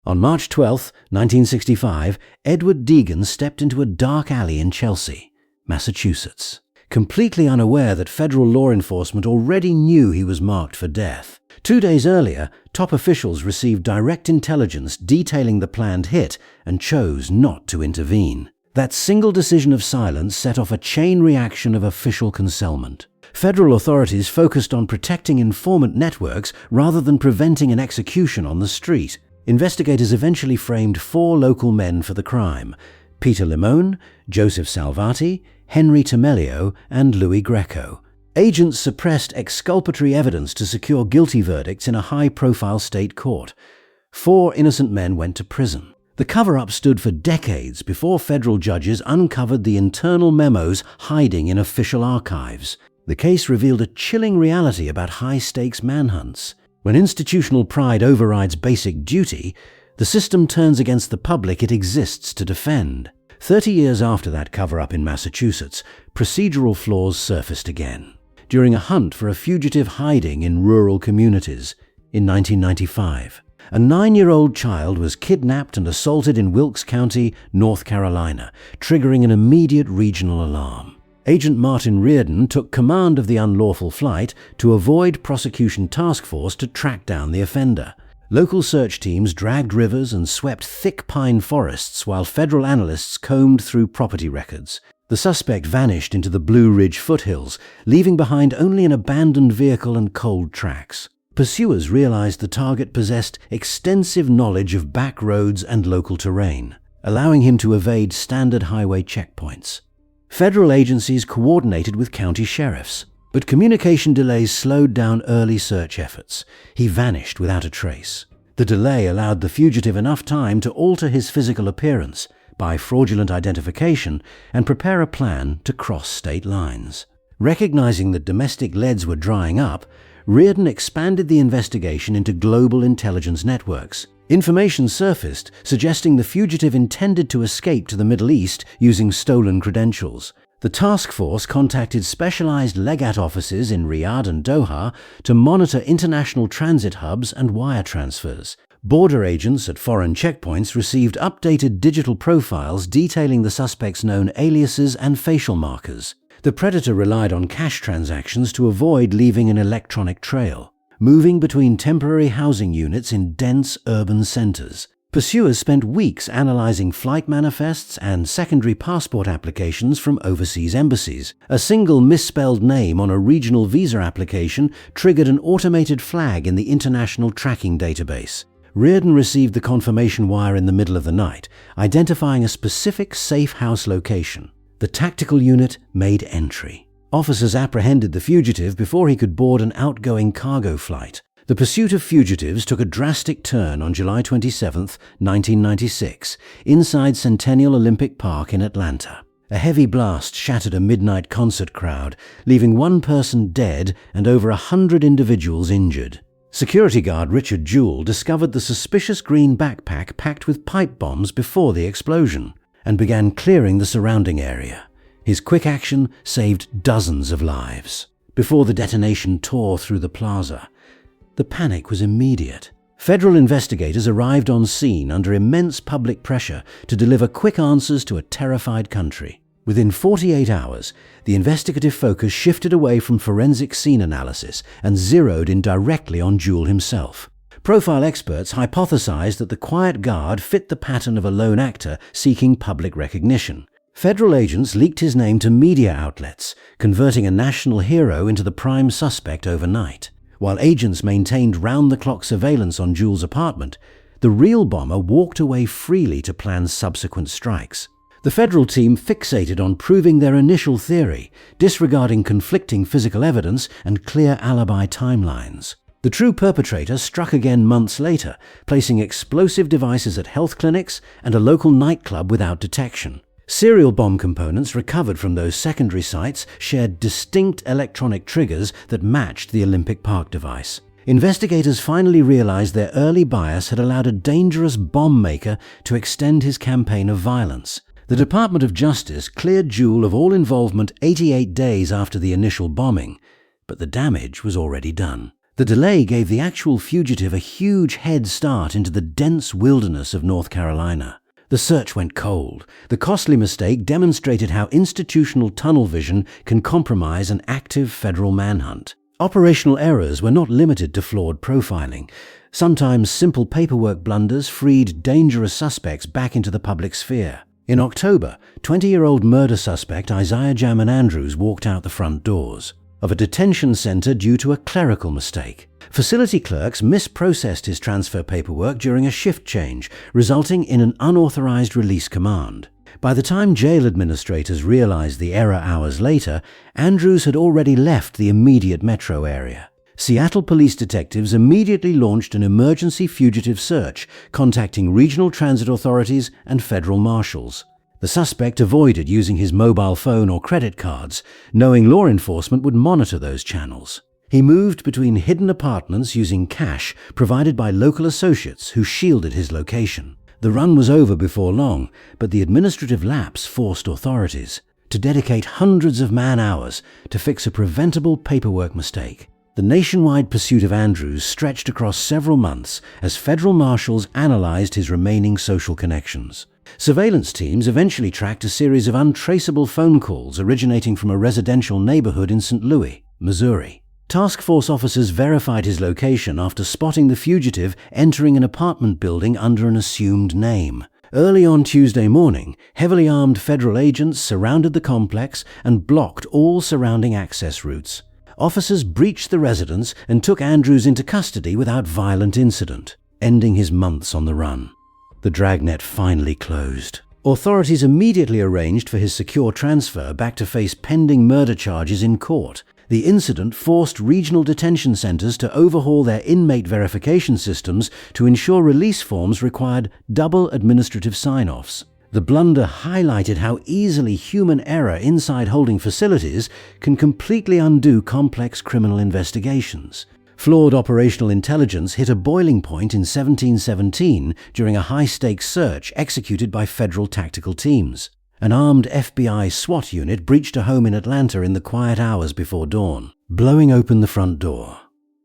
On March 12, 1965, Edward Deegan stepped into a dark alley in Chelsea, Massachusetts, completely unaware that federal law enforcement already knew he was marked for death. 2 days earlier, top officials received direct intelligence detailing the planned hit and chose not to intervene. That single decision of silence set off a chain reaction of official concealment. Federal authorities focused on protecting informant networks rather than preventing an execution on the street. Investigators eventually framed 4 local men for the crime: Peter Limone, Joseph Salvati, Henry Tamelio, and Louis Greco. Agents suppressed exculpatory evidence to secure guilty verdicts in a high-profile state court. 4 innocent men went to prison. The cover-up stood for decades before federal judges uncovered the internal memos hiding in official archives. The case revealed a chilling reality about high-stakes manhunts. When institutional pride overrides basic duty, the system turns against the public it exists to defend. 30 years after that cover-up in Massachusetts, procedural flaws surfaced again. During a hunt for a fugitive hiding in rural communities in 1995, a 9-year-old child was kidnapped and assaulted in Wilkes County, North Carolina, triggering an immediate regional alarm. Agent Martin Reardon took command of the unlawful flight to avoid prosecution task force to track down the offender. Local search teams dragged rivers and swept thick pine forests while federal analysts combed through property records. The suspect vanished into the Blue Ridge foothills, leaving behind only an abandoned vehicle and cold tracks. Pursuers realized the target possessed extensive knowledge of back roads and local terrain, allowing him to evade standard highway checkpoints. Federal agencies coordinated with county sheriffs, but communication delays slowed down early search efforts. He vanished without a trace. The delay allowed the fugitive enough time to alter his physical appearance, buy fraudulent identification, and prepare a plan to cross state lines. Recognizing that domestic leads were drying up, Reardon expanded the investigation into global intelligence networks. Information surfaced suggesting the fugitive intended to escape to the Middle East using stolen credentials. The task force contacted specialized legat offices in Riyadh and Doha to monitor international transit hubs and wire transfers. Border agents at foreign checkpoints received updated digital profiles detailing the suspect's known aliases and facial markers. The predator relied on cash transactions to avoid leaving an electronic trail, moving between temporary housing units in dense urban centers. Pursuers spent weeks analyzing flight manifests and secondary passport applications from overseas embassies. A single misspelled name on a regional visa application triggered an automated flag in the international tracking database. Reardon received the confirmation wire in the middle of the night, identifying a specific safe house location. The tactical unit made entry. Officers apprehended the fugitive before he could board an outgoing cargo flight. The pursuit of fugitives took a drastic turn on July 27, 1996, inside Centennial Olympic Park in Atlanta. A heavy blast shattered a midnight concert crowd, leaving 1 person dead and over 100 individuals injured. Security guard Richard Jewell discovered the suspicious green backpack packed with pipe bombs before the explosion, and began clearing the surrounding area. His quick action saved dozens of lives. Before the detonation tore through the plaza, the panic was immediate. Federal investigators arrived on scene under immense public pressure to deliver quick answers to a terrified country. Within 48 hours, the investigative focus shifted away from forensic scene analysis and zeroed in directly on Jewell himself. Profile experts hypothesized that the quiet guard fit the pattern of a lone actor seeking public recognition. Federal agents leaked his name to media outlets, converting a national hero into the prime suspect overnight. While agents maintained round-the-clock surveillance on Jewell's apartment, the real bomber walked away freely to plan subsequent strikes. The federal team fixated on proving their initial theory, disregarding conflicting physical evidence and clear alibi timelines. The true perpetrator struck again months later, placing explosive devices at health clinics and a local nightclub without detection. Serial bomb components recovered from those secondary sites shared distinct electronic triggers that matched the Olympic Park device. Investigators finally realized their early bias had allowed a dangerous bomb maker to extend his campaign of violence. The Department of Justice cleared Jewell of all involvement 88 days after the initial bombing, but the damage was already done. The delay gave the actual fugitive a huge head start into the dense wilderness of North Carolina. The search went cold. The costly mistake demonstrated how institutional tunnel vision can compromise an active federal manhunt. Operational errors were not limited to flawed profiling. Sometimes simple paperwork blunders freed dangerous suspects back into the public sphere. In October, 20-year-old murder suspect Isaiah Jamin Andrews walked out the front doors of a detention center due to a clerical mistake. Facility clerks misprocessed his transfer paperwork during a shift change, resulting in an unauthorized release command. By the time jail administrators realized the error hours later, Andrews had already left the immediate metro area. Seattle police detectives immediately launched an emergency fugitive search, contacting regional transit authorities and federal marshals. The suspect avoided using his mobile phone or credit cards, knowing law enforcement would monitor those channels. He moved between hidden apartments using cash provided by local associates who shielded his location. The run was over before long, but the administrative lapse forced authorities to dedicate hundreds of man-hours to fix a preventable paperwork mistake. The nationwide pursuit of Andrews stretched across several months as federal marshals analyzed his remaining social connections. Surveillance teams eventually tracked a series of untraceable phone calls originating from a residential neighborhood in St. Louis, Missouri. Task force officers verified his location after spotting the fugitive entering an apartment building under an assumed name. Early on Tuesday morning, heavily armed federal agents surrounded the complex and blocked all surrounding access routes. Officers breached the residence and took Andrews into custody without violent incident, ending his months on the run. The Dragnet finally closed. Authorities immediately arranged for his secure transfer back to face pending murder charges in court. The incident forced regional detention centers to overhaul their inmate verification systems to ensure release forms required double administrative sign-offs. The blunder highlighted how easily human error inside holding facilities can completely undo complex criminal investigations. Flawed operational intelligence hit a boiling point in 1717 during a high-stakes search executed by federal tactical teams. An armed FBI SWAT unit breached a home in Atlanta in the quiet hours before dawn, blowing open the front door.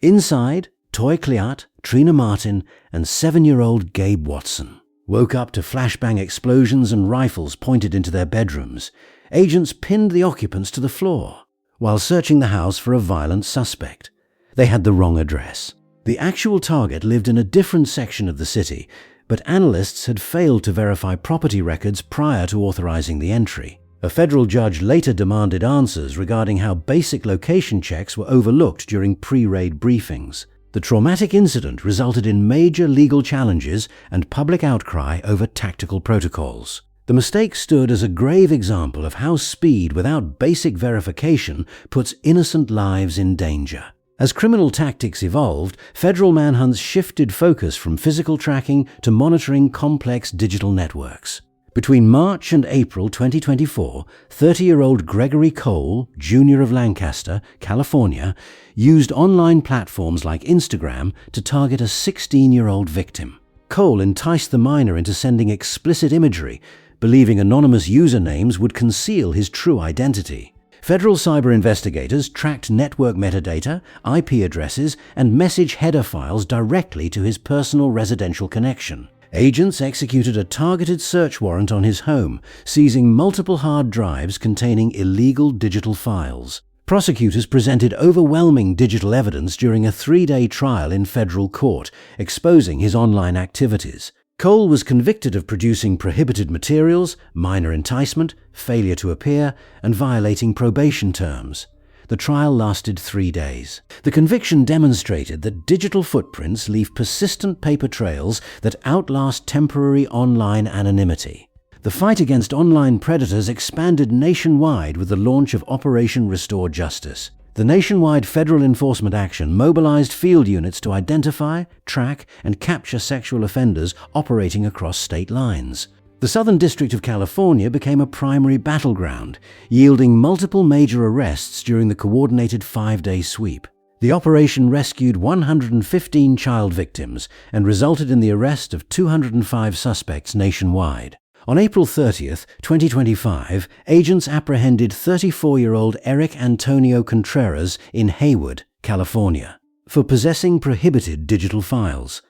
Inside, Toy Cleat, Trina Martin, and 7-year-old Gabe Watson woke up to flashbang explosions and rifles pointed into their bedrooms. Agents pinned the occupants to the floor while searching the house for a violent suspect. They had the wrong address. The actual target lived in a different section of the city, but analysts had failed to verify property records prior to authorizing the entry. A federal judge later demanded answers regarding how basic location checks were overlooked during pre-raid briefings. The traumatic incident resulted in major legal challenges and public outcry over tactical protocols. The mistake stood as a grave example of how speed without basic verification puts innocent lives in danger. As criminal tactics evolved, federal manhunts shifted focus from physical tracking to monitoring complex digital networks. Between March and April 2024, 30-year-old Gregory Cole, Jr. of Lancaster, California, used online platforms like Instagram to target a 16-year-old victim. Cole enticed the minor into sending explicit imagery, believing anonymous usernames would conceal his true identity. Federal cyber investigators tracked network metadata, IP addresses, and message header files directly to his personal residential connection. Agents executed a targeted search warrant on his home, seizing multiple hard drives containing illegal digital files. Prosecutors presented overwhelming digital evidence during a 3-day trial in federal court, exposing his online activities. Cole was convicted of producing prohibited materials, minor enticement, failure to appear, and violating probation terms. The trial lasted 3 days. The conviction demonstrated that digital footprints leave persistent paper trails that outlast temporary online anonymity. The fight against online predators expanded nationwide with the launch of Operation Restore Justice. The nationwide federal enforcement action mobilized field units to identify, track, and capture sexual offenders operating across state lines. The Southern District of California became a primary battleground, yielding multiple major arrests during the coordinated 5-day sweep. The operation rescued 115 child victims and resulted in the arrest of 205 suspects nationwide. On April 30th, 2025, agents apprehended 34-year-old Eric Antonio Contreras in Hayward, California. for possessing prohibited digital files.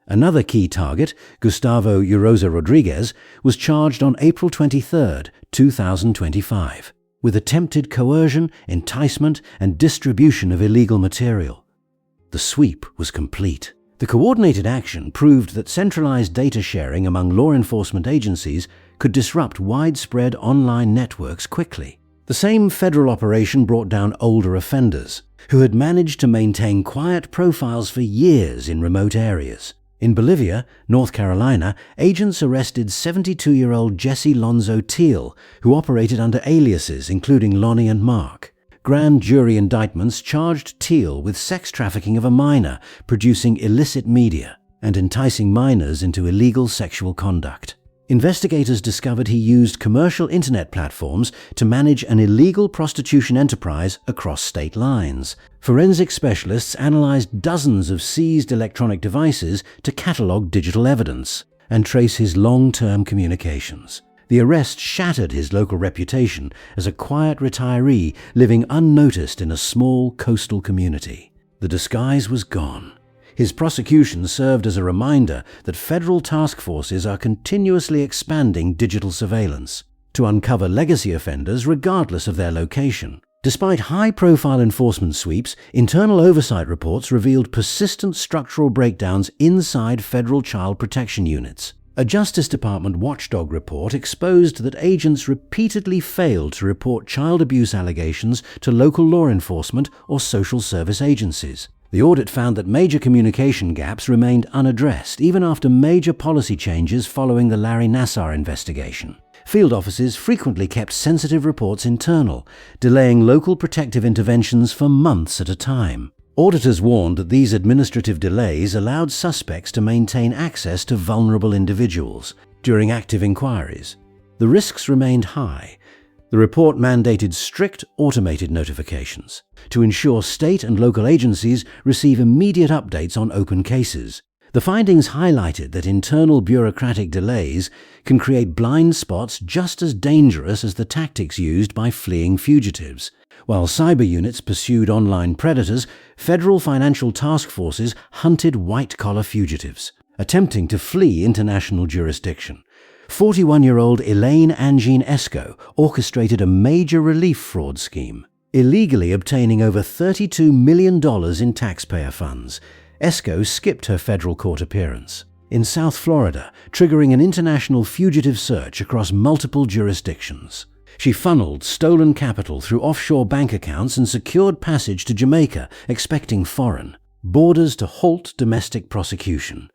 Another key target, Gustavo Uroza Rodriguez, was charged on April 23, 2025, with attempted coercion, enticement, and distribution of illegal material. The sweep was complete. The coordinated action proved that centralized data sharing among law enforcement agencies could disrupt widespread online networks quickly. The same federal operation brought down older offenders, who had managed to maintain quiet profiles for years in remote areas. In Bolivia, North Carolina, agents arrested 72-year-old Jesse Lonzo Teal, who operated under aliases including Lonnie and Mark. Grand jury indictments charged Teal with sex trafficking of a minor, producing illicit media, and enticing minors into illegal sexual conduct. Investigators discovered he used commercial internet platforms to manage an illegal prostitution enterprise across state lines. Forensic specialists analyzed dozens of seized electronic devices to catalog digital evidence and trace his long-term communications. The arrest shattered his local reputation as a quiet retiree living unnoticed in a small coastal community. The disguise was gone. His prosecution served as a reminder that federal task forces are continuously expanding digital surveillance to uncover legacy offenders regardless of their location. Despite high-profile enforcement sweeps, internal oversight reports revealed persistent structural breakdowns inside federal child protection units. A Justice Department Watchdog report exposed that agents repeatedly failed to report child abuse allegations to local law enforcement or social service agencies. The audit found that major communication gaps remained unaddressed even after major policy changes following the Larry Nassar investigation. Field offices frequently kept sensitive reports internal, delaying local protective interventions for months at a time. Auditors warned that these administrative delays allowed suspects to maintain access to vulnerable individuals during active inquiries. The risks remained high. The report mandated strict automated notifications to ensure state and local agencies receive immediate updates on open cases. The findings highlighted that internal bureaucratic delays can create blind spots just as dangerous as the tactics used by fleeing fugitives. While cyber units pursued online predators, federal financial task forces hunted white-collar fugitives, attempting to flee international jurisdiction. 41-year-old Elaine Angine Esco orchestrated a major relief fraud scheme, illegally obtaining over $32 million in taxpayer funds. Esco skipped her federal court appearance in South Florida, triggering an international fugitive search across multiple jurisdictions. She funneled stolen capital through offshore bank accounts and secured passage to Jamaica, expecting foreign borders to halt domestic prosecution.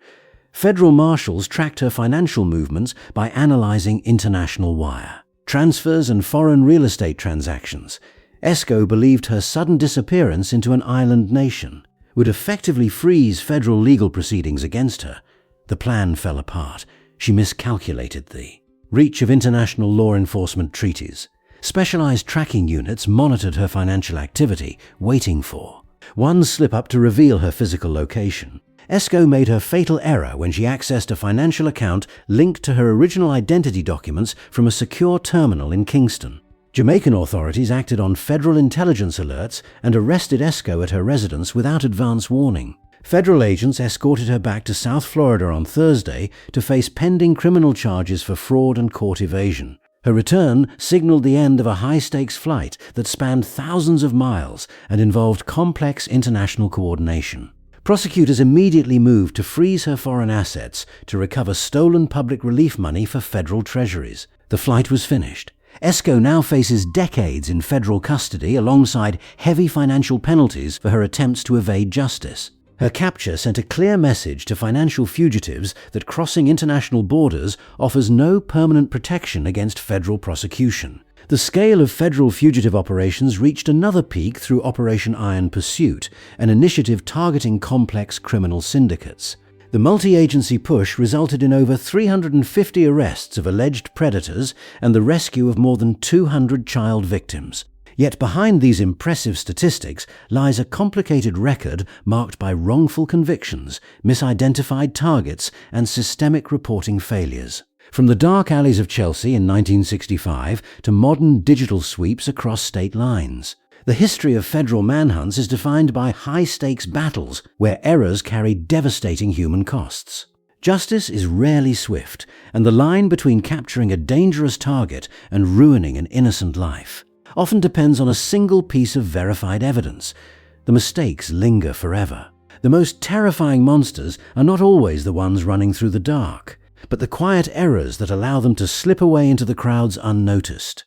Federal marshals tracked her financial movements by analyzing international wire transfers and foreign real estate transactions. Esco believed her sudden disappearance into an island nation would effectively freeze federal legal proceedings against her. The plan fell apart. She miscalculated the reach of international law enforcement treaties. Specialized tracking units monitored her financial activity, waiting for one slip-up to reveal her physical location. Esco made her fatal error when she accessed a financial account linked to her original identity documents from a secure terminal in Kingston. Jamaican authorities acted on federal intelligence alerts and arrested Esco at her residence without advance warning. Federal agents escorted her back to South Florida on Thursday to face pending criminal charges for fraud and court evasion. Her return signaled the end of a high-stakes flight that spanned thousands of miles and involved complex international coordination. Prosecutors immediately moved to freeze her foreign assets to recover stolen public relief money for federal treasuries. The flight was finished. Esco now faces decades in federal custody alongside heavy financial penalties for her attempts to evade justice. Her capture sent a clear message to financial fugitives that crossing international borders offers no permanent protection against federal prosecution. The scale of federal fugitive operations reached another peak through Operation Iron Pursuit, an initiative targeting complex criminal syndicates. The multi-agency push resulted in over 350 arrests of alleged predators and the rescue of more than 200 child victims. Yet behind these impressive statistics lies a complicated record marked by wrongful convictions, misidentified targets, and systemic reporting failures. From the dark alleys of Chelsea in 1965 to modern digital sweeps across state lines, The history of federal manhunts is defined by high-stakes battles where errors carry devastating human costs. Justice is rarely swift, and the line between capturing a dangerous target and ruining an innocent life often depends on a single piece of verified evidence. The mistakes linger forever. The most terrifying monsters are not always the ones running through the dark, but the quiet errors that allow them to slip away into the crowds unnoticed.